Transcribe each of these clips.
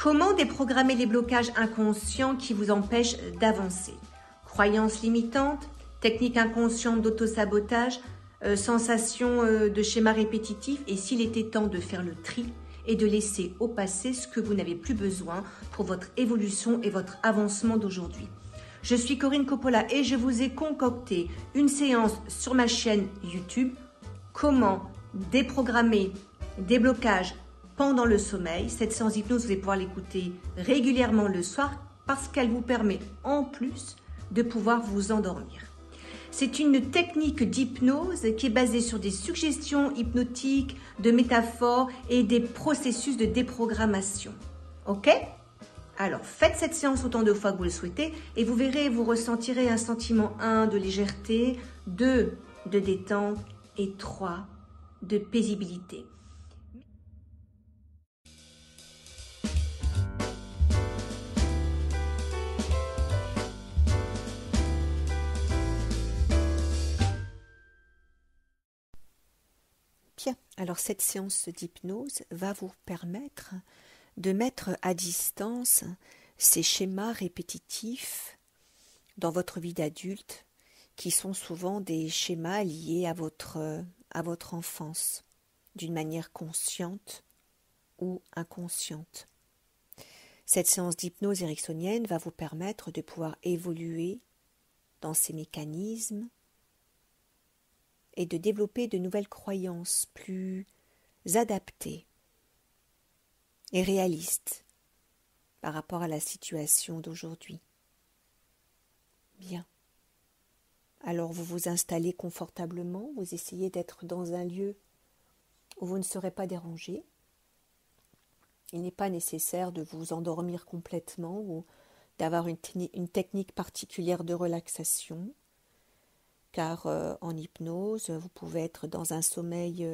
Comment déprogrammer les blocages inconscients qui vous empêchent d'avancer? Croyances limitantes, techniques inconscientes d'auto-sabotage, sensations de schémas répétitifs, et s'il était temps de faire le tri et de laisser au passé ce que vous n'avez plus besoin pour votre évolution et votre avancement d'aujourd'hui. Je suis Corinne Coppola et je vous ai concocté une séance sur ma chaîne YouTube « Comment déprogrammer des blocages pendant le sommeil ». Cette séance d'hypnose, vous allez pouvoir l'écouter régulièrement le soir parce qu'elle vous permet en plus de pouvoir vous endormir. C'est une technique d'hypnose qui est basée sur des suggestions hypnotiques, de métaphores et des processus de déprogrammation. Ok ? Alors, faites cette séance autant de fois que vous le souhaitez et vous verrez, vous ressentirez un sentiment 1 de légèreté, 2 de détente et 3 de paisibilité. Bien, alors cette séance d'hypnose va vous permettre de mettre à distance ces schémas répétitifs dans votre vie d'adulte qui sont souvent des schémas liés à votre enfance d'une manière consciente ou inconsciente. Cette séance d'hypnose ericksonienne va vous permettre de pouvoir évoluer dans ces mécanismes et de développer de nouvelles croyances plus adaptées et réalistes par rapport à la situation d'aujourd'hui. Bien. Alors vous vous installez confortablement, vous essayez d'être dans un lieu où vous ne serez pas dérangé. Il n'est pas nécessaire de vous endormir complètement ou d'avoir une technique particulière de relaxation, car en hypnose, vous pouvez être dans un sommeil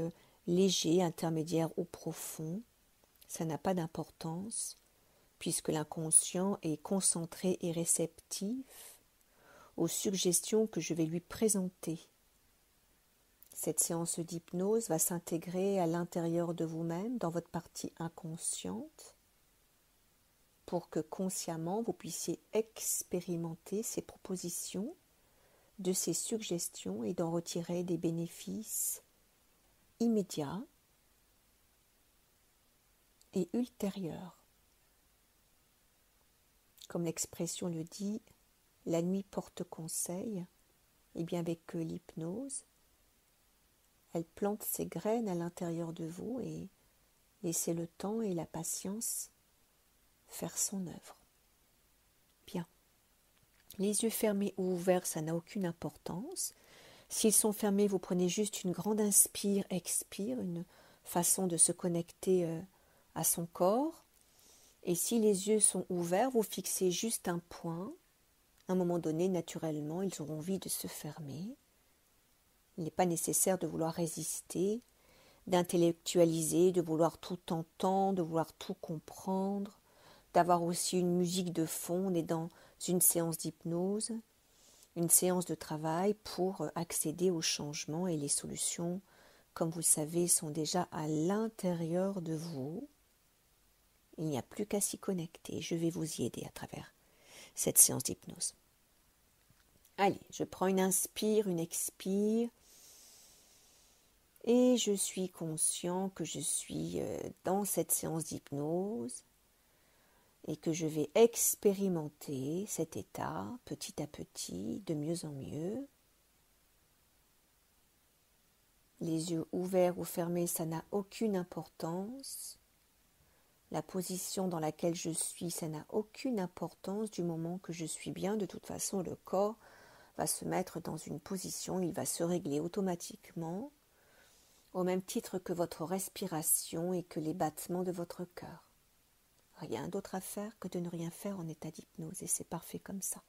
léger, intermédiaire ou profond. Ça n'a pas d'importance, puisque l'inconscient est concentré et réceptif aux suggestions que je vais lui présenter. Cette séance d'hypnose va s'intégrer à l'intérieur de vous-même, dans votre partie inconsciente, pour que consciemment vous puissiez expérimenter ces propositions, de ces suggestions et d'en retirer des bénéfices immédiats et ultérieurs. Comme l'expression le dit, la nuit porte conseil, et bien avec l'hypnose, elle plante ses graines à l'intérieur de vous et laissez le temps et la patience faire son œuvre. Bien. Les yeux fermés ou ouverts, ça n'a aucune importance. S'ils sont fermés, vous prenez juste une grande inspire, expire, une façon de se connecter à son corps. Et si les yeux sont ouverts, vous fixez juste un point. À un moment donné, naturellement, ils auront envie de se fermer. Il n'est pas nécessaire de vouloir résister, d'intellectualiser, de vouloir tout entendre, de vouloir tout comprendre, d'avoir aussi une musique de fond. On est dans une séance d'hypnose, une séance de travail pour accéder aux changements, et les solutions, comme vous le savez, sont déjà à l'intérieur de vous. Il n'y a plus qu'à s'y connecter. Je vais vous y aider à travers cette séance d'hypnose. Allez, je prends une inspire, une expire. Et je suis conscient que je suis dans cette séance d'hypnose et que je vais expérimenter cet état petit à petit, de mieux en mieux. Les yeux ouverts ou fermés, ça n'a aucune importance. La position dans laquelle je suis, ça n'a aucune importance du moment que je suis bien. De toute façon, le corps va se mettre dans une position, il va se régler automatiquement, au même titre que votre respiration et que les battements de votre cœur. Rien d'autre à faire que de ne rien faire en état d'hypnose, et c'est parfait comme ça.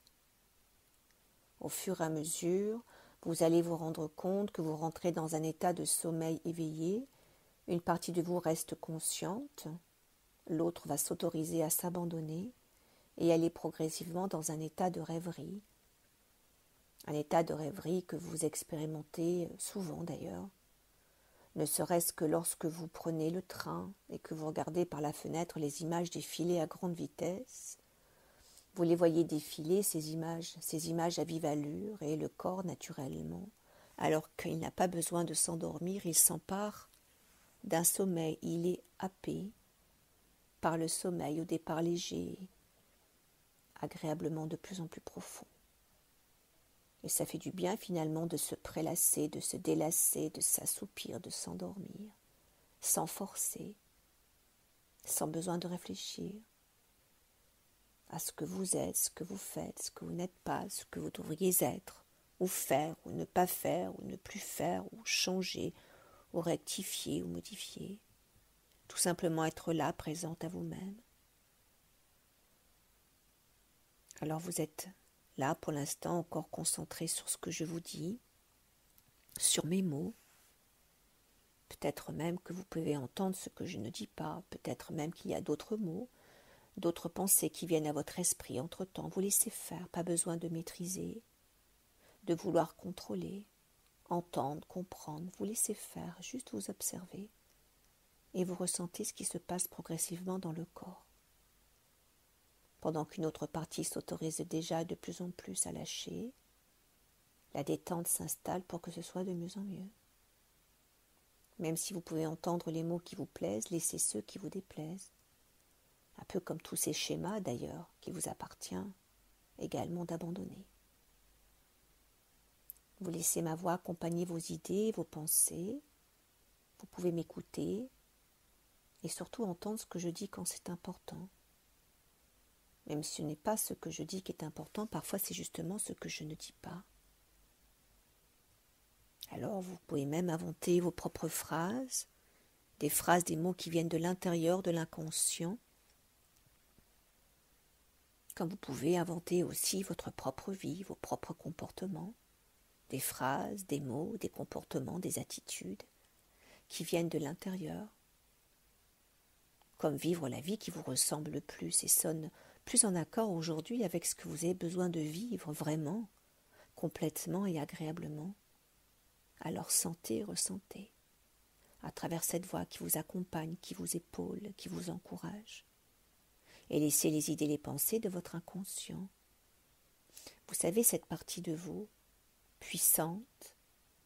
Au fur et à mesure, vous allez vous rendre compte que vous rentrez dans un état de sommeil éveillé. Une partie de vous reste consciente, l'autre va s'autoriser à s'abandonner et aller progressivement dans un état de rêverie. Un état de rêverie que vous expérimentez souvent d'ailleurs, ne serait-ce que lorsque vous prenez le train et que vous regardez par la fenêtre les images défiler à grande vitesse. Vous les voyez défiler, ces images à vive allure, et le corps, naturellement, alors qu'il n'a pas besoin de s'endormir, il s'empare d'un sommeil, il est happé par le sommeil au départ léger, agréablement de plus en plus profond. Et ça fait du bien finalement de se prélasser, de se délasser, de s'assoupir, de s'endormir, sans forcer, sans besoin de réfléchir à ce que vous êtes, ce que vous faites, ce que vous n'êtes pas, ce que vous devriez être, ou faire, ou ne pas faire, ou ne plus faire, ou changer, ou rectifier, ou modifier. Tout simplement être là, présente à vous-même. Alors vous êtes là pour l'instant encore concentré sur ce que je vous dis, sur mes mots. Peut-être même que vous pouvez entendre ce que je ne dis pas, peut-être même qu'il y a d'autres mots, d'autres pensées qui viennent à votre esprit entre-temps. Vous laissez faire, pas besoin de maîtriser, de vouloir contrôler, entendre, comprendre. Vous laissez faire, juste vous observer et vous ressentez ce qui se passe progressivement dans le corps. Pendant qu'une autre partie s'autorise déjà de plus en plus à lâcher, la détente s'installe pour que ce soit de mieux en mieux. Même si vous pouvez entendre les mots qui vous plaisent, laissez ceux qui vous déplaisent. Un peu comme tous ces schémas d'ailleurs, qu'il vous appartient également d'abandonner. Vous laissez ma voix accompagner vos idées, vos pensées. Vous pouvez m'écouter et surtout entendre ce que je dis quand c'est important. Même si ce n'est pas ce que je dis qui est important, parfois c'est justement ce que je ne dis pas. Alors vous pouvez même inventer vos propres phrases, des mots qui viennent de l'intérieur, de l'inconscient. Comme vous pouvez inventer aussi votre propre vie, vos propres comportements, des phrases, des mots, des comportements, des attitudes qui viennent de l'intérieur. Comme vivre la vie qui vous ressemble le plus et sonne plus en accord aujourd'hui avec ce que vous avez besoin de vivre vraiment, complètement et agréablement. Alors sentez, ressentez, à travers cette voix qui vous accompagne, qui vous épaule, qui vous encourage. Et laissez les idées, les pensées de votre inconscient. Vous savez, cette partie de vous, puissante,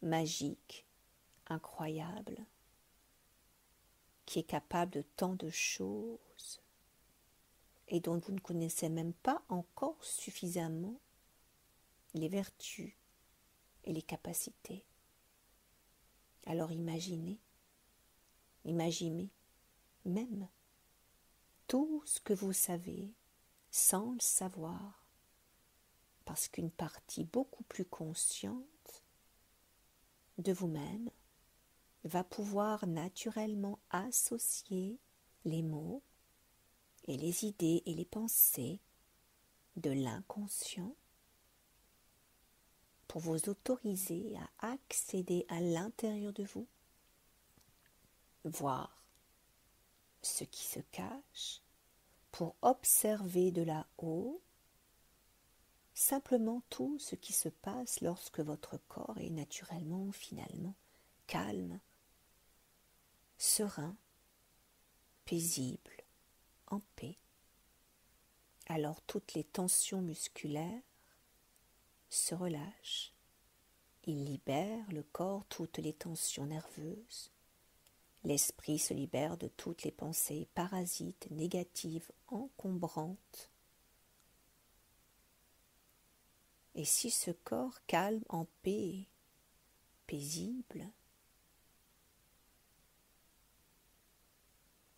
magique, incroyable, qui est capable de tant de choses et dont vous ne connaissez même pas encore suffisamment les vertus et les capacités. Alors imaginez même tout ce que vous savez sans le savoir, parce qu'une partie beaucoup plus consciente de vous-même va pouvoir naturellement associer les mots et les idées et les pensées de l'inconscient pour vous autoriser à accéder à l'intérieur de vous, voir ce qui se cache, pour observer de là-haut simplement tout ce qui se passe lorsque votre corps est naturellement, finalement, calme, serein, paisible, en paix. Alors toutes les tensions musculaires se relâchent. Il libère le corps toutes les tensions nerveuses. L'esprit se libère de toutes les pensées parasites, négatives, encombrantes. Et si ce corps calme, en paix, paisible,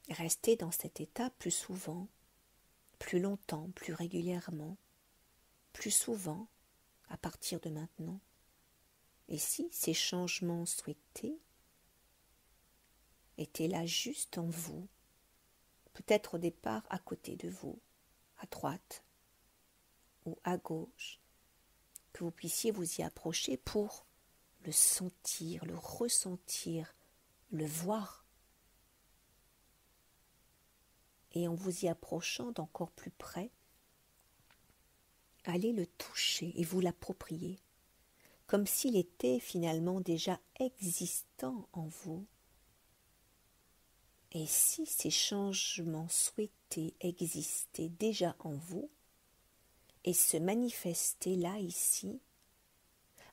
restez dans cet état plus souvent, plus longtemps, plus régulièrement, plus souvent à partir de maintenant. Et si ces changements souhaités étaient là juste en vous, peut-être au départ à côté de vous, à droite ou à gauche, que vous puissiez vous y approcher pour le sentir, le ressentir, le voir. Et en vous y approchant d'encore plus près, allez le toucher et vous l'approprier, comme s'il était finalement déjà existant en vous, Et si ces changements souhaités existaient déjà en vous et se manifestaient là, ici,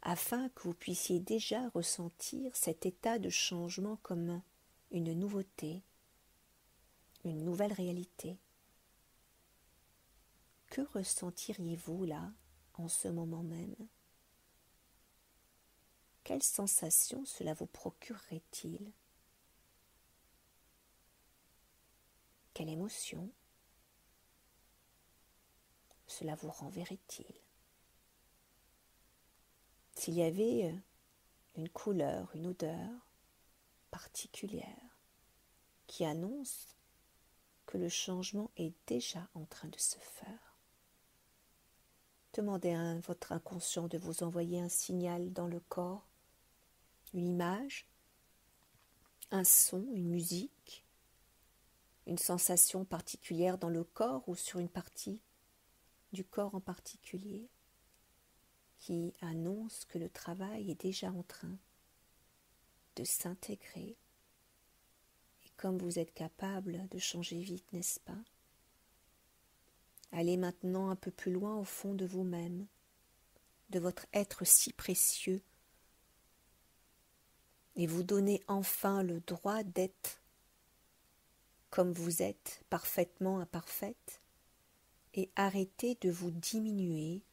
afin que vous puissiez déjà ressentir cet état de changement comme une nouveauté, une nouvelle réalité. Que ressentiriez-vous là, en ce moment même? Quelle sensation cela vous procurerait-il? Quelle émotion cela vous renverrait-il? S'il y avait une couleur, une odeur particulière qui annonce que le changement est déjà en train de se faire, demandez à votre inconscient de vous envoyer un signal dans le corps, une image, un son, une musique, une sensation particulière dans le corps ou sur une partie du corps en particulier qui annonce que le travail est déjà en train de s'intégrer. Et comme vous êtes capable de changer vite, n'est-ce pas? Allez maintenant un peu plus loin au fond de vous-même, de votre être si précieux, et vous donnez enfin le droit d'être comme vous êtes, parfaitement imparfaite, et arrêtez de vous diminuer,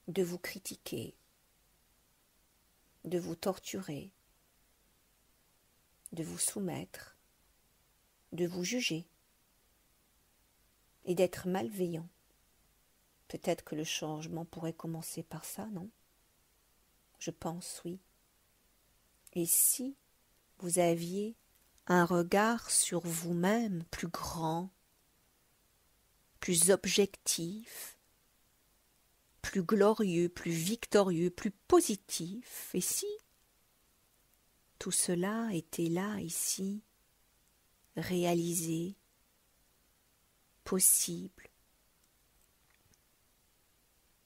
de vous critiquer, de vous torturer, de vous soumettre, de vous juger et d'être malveillant. Peut-être que le changement pourrait commencer par ça, non? Je pense, oui. Et si vous aviez un regard sur vous-même plus grand, plus objectif, plus glorieux, plus victorieux, plus positif, et si tout cela était là, ici, réalisé, possible,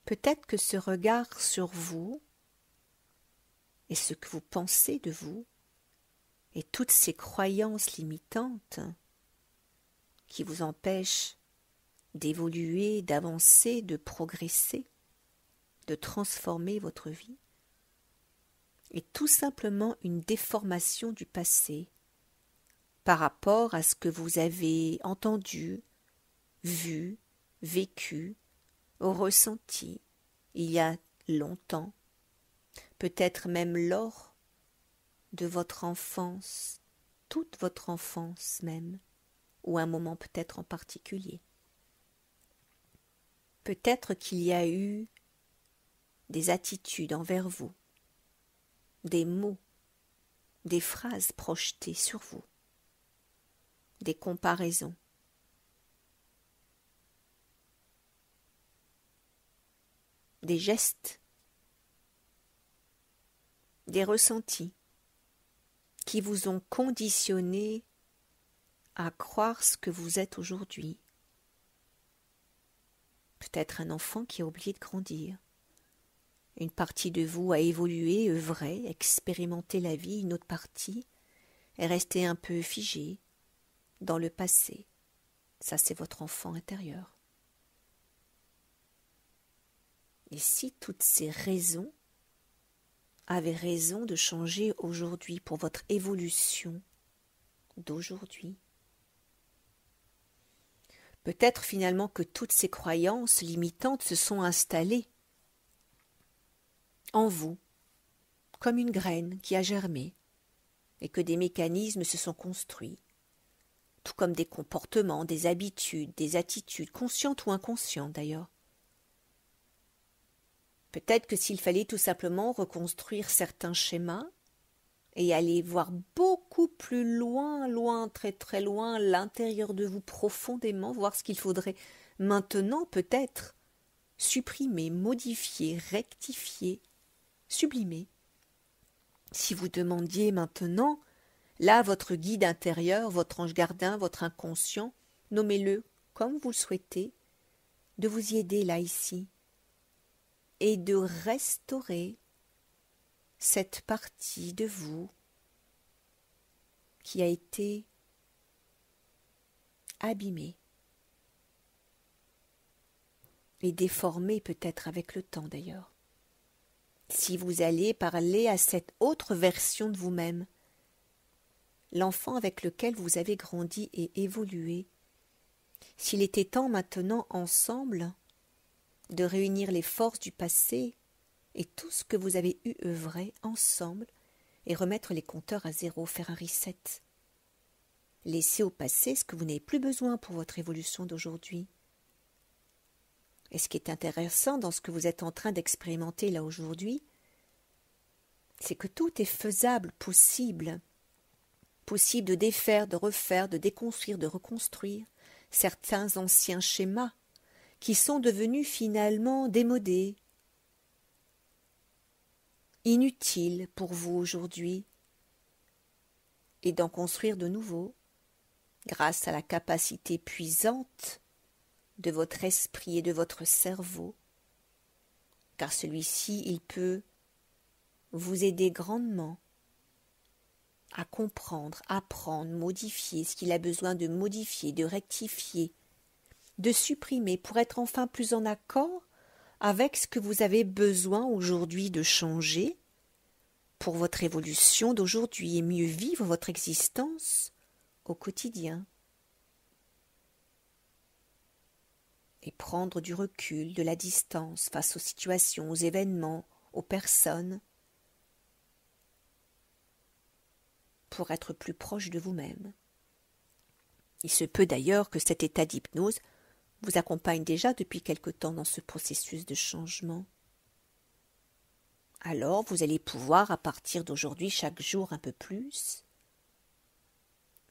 peut-être que ce regard sur vous et ce que vous pensez de vous et toutes ces croyances limitantes qui vous empêchent d'évoluer, d'avancer, de progresser, de transformer votre vie, est tout simplement une déformation du passé par rapport à ce que vous avez entendu, vu, vécu, ressenti il y a longtemps, peut-être même lors de votre enfance, toute votre enfance même, ou un moment peut-être en particulier. Peut-être qu'il y a eu des attitudes envers vous, des mots, des phrases projetées sur vous, des comparaisons. Des gestes, des ressentis qui vous ont conditionné à croire ce que vous êtes aujourd'hui. Peut-être un enfant qui a oublié de grandir. Une partie de vous a évolué, œuvré, expérimenté la vie, une autre partie est restée un peu figée dans le passé. Ça, c'est votre enfant intérieur. Et si toutes ces raisons avaient raison de changer aujourd'hui pour votre évolution d'aujourd'hui, peut-être finalement que toutes ces croyances limitantes se sont installées en vous, comme une graine qui a germé, et que des mécanismes se sont construits, tout comme des comportements, des habitudes, des attitudes, conscientes ou inconscientes d'ailleurs. Peut-être que s'il fallait tout simplement reconstruire certains schémas et aller voir beaucoup plus loin, loin, très très loin, l'intérieur de vous profondément, voir ce qu'il faudrait maintenant peut-être supprimer, modifier, rectifier, sublimer. Si vous demandiez maintenant, là, votre guide intérieur, votre ange gardien, votre inconscient, nommez-le comme vous le souhaitez, de vous y aider là, ici, et de restaurer cette partie de vous qui a été abîmé et déformé peut-être avec le temps d'ailleurs. Si vous allez parler à cette autre version de vous-même, l'enfant avec lequel vous avez grandi et évolué, s'il était temps maintenant ensemble de réunir les forces du passé et tout ce que vous avez eu œuvré ensemble et remettre les compteurs à zéro, faire un reset. Laissez au passé ce que vous n'avez plus besoin pour votre évolution d'aujourd'hui. Et ce qui est intéressant dans ce que vous êtes en train d'expérimenter là aujourd'hui, c'est que tout est faisable, possible. Possible de défaire, de refaire, de déconstruire, de reconstruire certains anciens schémas qui sont devenus finalement démodés, inutiles pour vous aujourd'hui, et d'en construire de nouveaux grâce à la capacité puissante de votre esprit et de votre cerveau, car celui-ci, il peut vous aider grandement à comprendre, apprendre, modifier ce qu'il a besoin de modifier, de rectifier, de supprimer pour être enfin plus en accord avec ce que vous avez besoin aujourd'hui de changer pour votre évolution d'aujourd'hui et mieux vivre votre existence au quotidien. Et prendre du recul, de la distance face aux situations, aux événements, aux personnes, pour être plus proche de vous-même. Il se peut d'ailleurs que cet état d'hypnose vous accompagne déjà depuis quelque temps dans ce processus de changement. Alors vous allez pouvoir, à partir d'aujourd'hui, chaque jour un peu plus,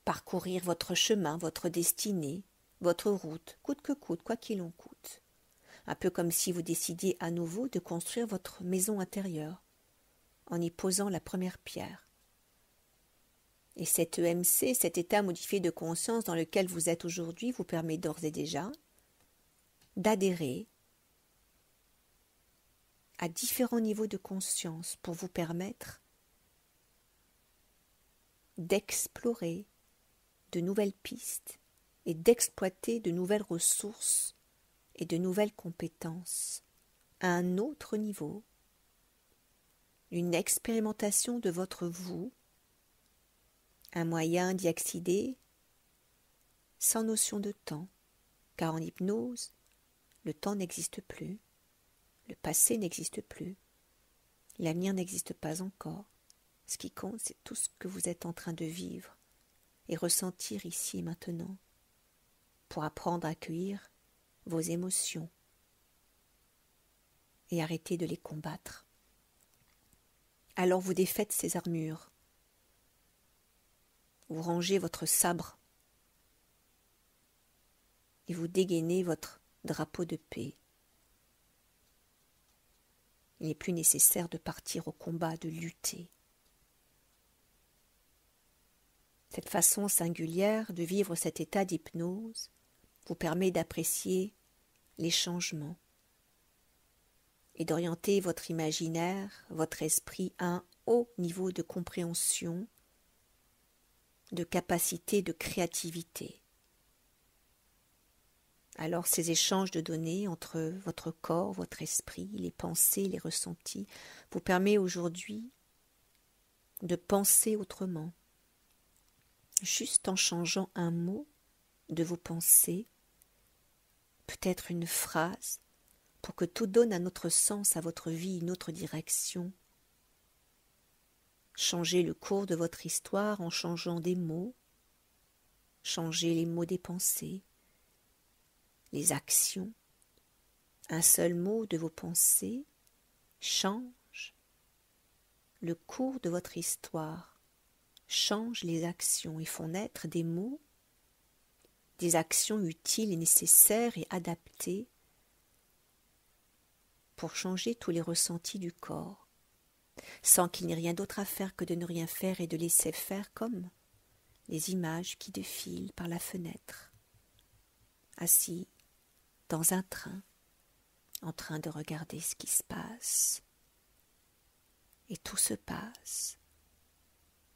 parcourir votre chemin, votre destinée, votre route, coûte que coûte, quoi qu'il en coûte. Un peu comme si vous décidiez à nouveau de construire votre maison intérieure, en y posant la première pierre. Et cet EMC, cet état modifié de conscience dans lequel vous êtes aujourd'hui, vous permet d'ores et déjà d'adhérer à différents niveaux de conscience pour vous permettre d'explorer de nouvelles pistes et d'exploiter de nouvelles ressources et de nouvelles compétences à un autre niveau, une expérimentation de votre vous, un moyen d'y accéder sans notion de temps, car en hypnose, le temps n'existe plus, le passé n'existe plus, l'avenir n'existe pas encore. Ce qui compte, c'est tout ce que vous êtes en train de vivre et ressentir ici et maintenant, pour apprendre à accueillir vos émotions et arrêter de les combattre. Alors vous défaites ces armures, vous rangez votre sabre et vous dégainez votre drapeau de paix. Il n'est plus nécessaire de partir au combat, de lutter. Cette façon singulière de vivre cet état d'hypnose vous permet d'apprécier les changements et d'orienter votre imaginaire, votre esprit à un haut niveau de compréhension, de capacité de créativité. Alors ces échanges de données entre votre corps, votre esprit, les pensées, les ressentis, vous permet aujourd'hui de penser autrement, juste en changeant un mot de vos pensées, peut-être une phrase, pour que tout donne un autre sens à votre vie, une autre direction. Changez le cours de votre histoire en changeant des mots, changez les mots des pensées, les actions. Un seul mot de vos pensées change le cours de votre histoire, change les actions et font naître des mots, des actions utiles et nécessaires et adaptées pour changer tous les ressentis du corps, sans qu'il n'y ait rien d'autre à faire que de ne rien faire et de laisser faire comme les images qui défilent par la fenêtre, assis dans un train, en train de regarder ce qui se passe. Et tout se passe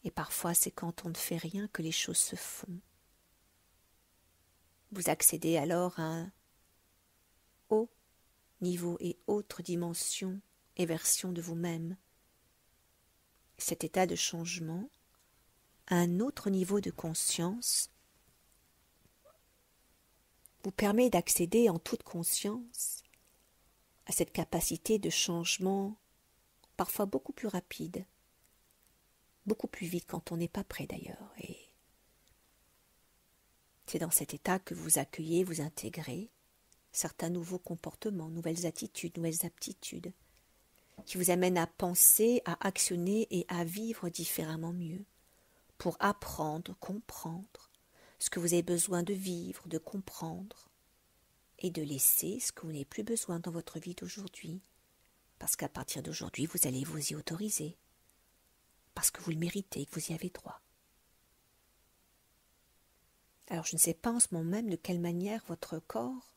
Et parfois, c'est quand on ne fait rien que les choses se font. Vous accédez alors à un haut niveau et autre dimension et version de vous-même. Cet état de changement, à un autre niveau de conscience, vous permet d'accéder en toute conscience à cette capacité de changement parfois beaucoup plus rapide, beaucoup plus vite quand on n'est pas prêt d'ailleurs. Et c'est dans cet état que vous accueillez, vous intégrez certains nouveaux comportements, nouvelles attitudes, nouvelles aptitudes, qui vous amènent à penser, à actionner et à vivre différemment mieux, pour apprendre, comprendre ce que vous avez besoin de vivre, de comprendre, et de laisser ce que vous n'avez plus besoin dans votre vie d'aujourd'hui, parce qu'à partir d'aujourd'hui, vous allez vous y autoriser, parce que vous le méritez, que vous y avez droit. Alors je ne sais pas en ce moment même de quelle manière votre corps,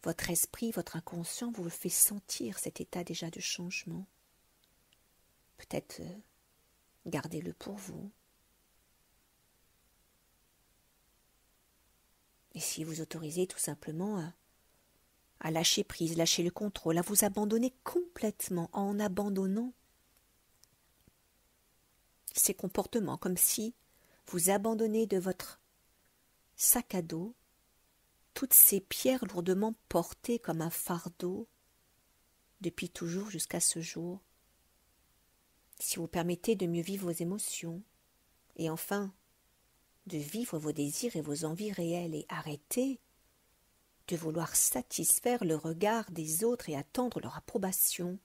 votre esprit, votre inconscient vous le fait sentir cet état déjà de changement. Peut-être gardez-le pour vous. Et si vous autorisez tout simplement à lâcher prise, lâcher le contrôle, à vous abandonner complètement en abandonnant ces comportements, comme si vous abandonnez de votre sac à dos toutes ces pierres lourdement portées comme un fardeau depuis toujours jusqu'à ce jour. Si vous permettez de mieux vivre vos émotions et enfin de vivre vos désirs et vos envies réelles et arrêtez de vouloir satisfaire le regard des autres et attendre leur approbation.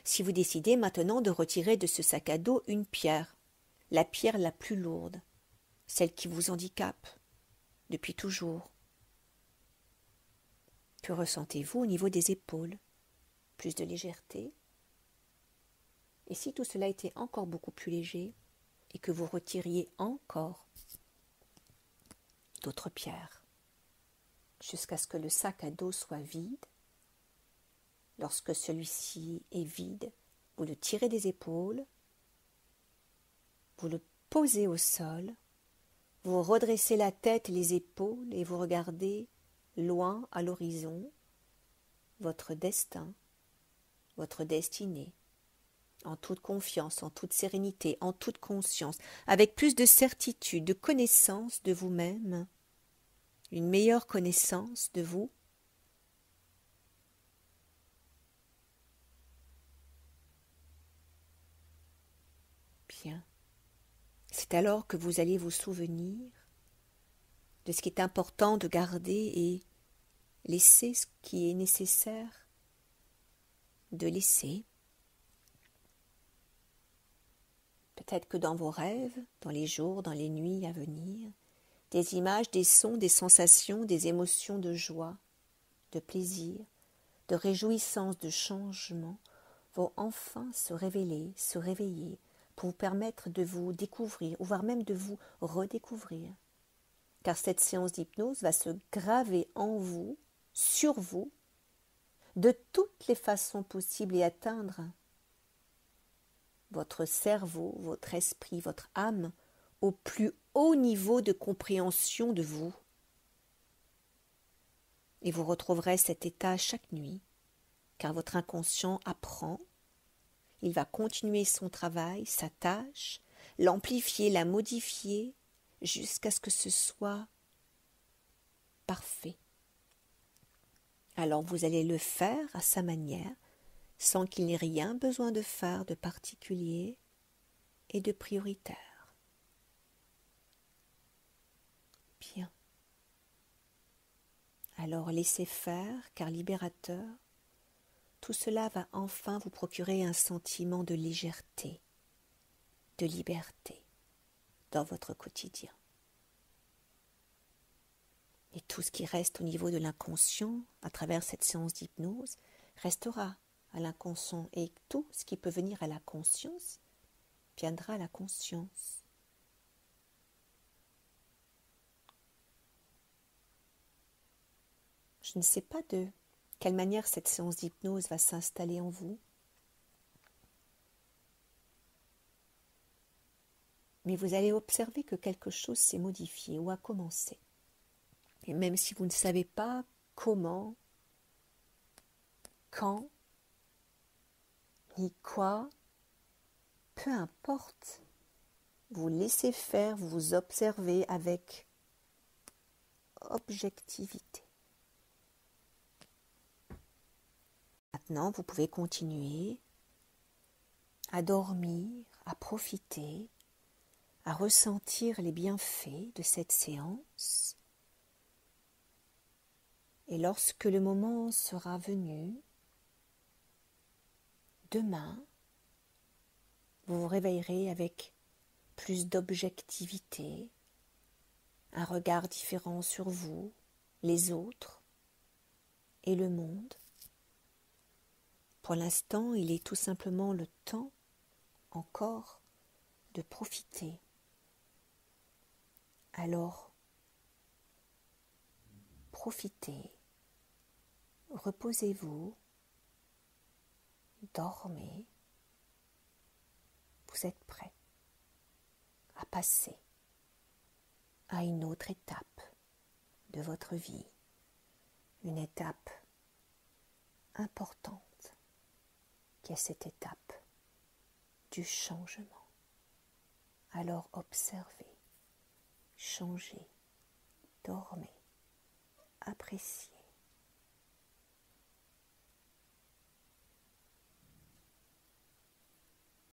Si vous décidez maintenant de retirer de ce sac à dos une pierre, la pierre la plus lourde, celle qui vous handicape depuis toujours, que ressentez-vous au niveau des épaules? Plus de légèreté? Et si tout cela était encore beaucoup plus léger et que vous retiriez encore d'autres pierres, jusqu'à ce que le sac à dos soit vide. Lorsque celui-ci est vide, vous le tirez des épaules, vous le posez au sol, vous redressez la tête et les épaules et vous regardez loin à l'horizon votre destin, votre destinée, en toute confiance, en toute sérénité, en toute conscience, avec plus de certitude, de connaissance de vous-même, une meilleure connaissance de vous. Bien. C'est alors que vous allez vous souvenir de ce qui est important de garder et laisser ce qui est nécessaire de laisser. Peut-être que dans vos rêves, dans les jours, dans les nuits à venir, des images, des sons, des sensations, des émotions de joie, de plaisir, de réjouissance, de changement vont enfin se révéler, se réveiller pour vous permettre de vous découvrir, ou voire même de vous redécouvrir. Car cette séance d'hypnose va se graver en vous, sur vous, de toutes les façons possibles et atteindre votre cerveau, votre esprit, votre âme au plus haut niveau de compréhension de vous. Et vous retrouverez cet état chaque nuit, car votre inconscient apprend, il va continuer son travail, sa tâche, l'amplifier, la modifier, jusqu'à ce que ce soit parfait. Alors vous allez le faire à sa manière, sans qu'il n'ait rien besoin de faire de particulier et de prioritaire. Bien. Alors laissez faire, car libérateur, tout cela va enfin vous procurer un sentiment de légèreté, de liberté dans votre quotidien. Et tout ce qui reste au niveau de l'inconscient, à travers cette séance d'hypnose, restera à l'inconscient. Et tout ce qui peut venir à la conscience, viendra à la conscience. Je ne sais pas de quelle manière cette séance d'hypnose va s'installer en vous. mais vous allez observer que quelque chose s'est modifié ou a commencé. Et même si vous ne savez pas comment, quand, ni quoi, peu importe, vous laissez faire, vous observez avec objectivité. Maintenant, vous pouvez continuer à dormir, à profiter, à ressentir les bienfaits de cette séance. Et lorsque le moment sera venu, demain, vous vous réveillerez avec plus d'objectivité, un regard différent sur vous, les autres et le monde. Pour l'instant, il est tout simplement le temps encore de profiter. Alors, profitez, reposez-vous, dormez. Vous êtes prêts à passer à une autre étape de votre vie, une étape importante qui est cette étape du changement. Alors observez, changez, dormez, appréciez.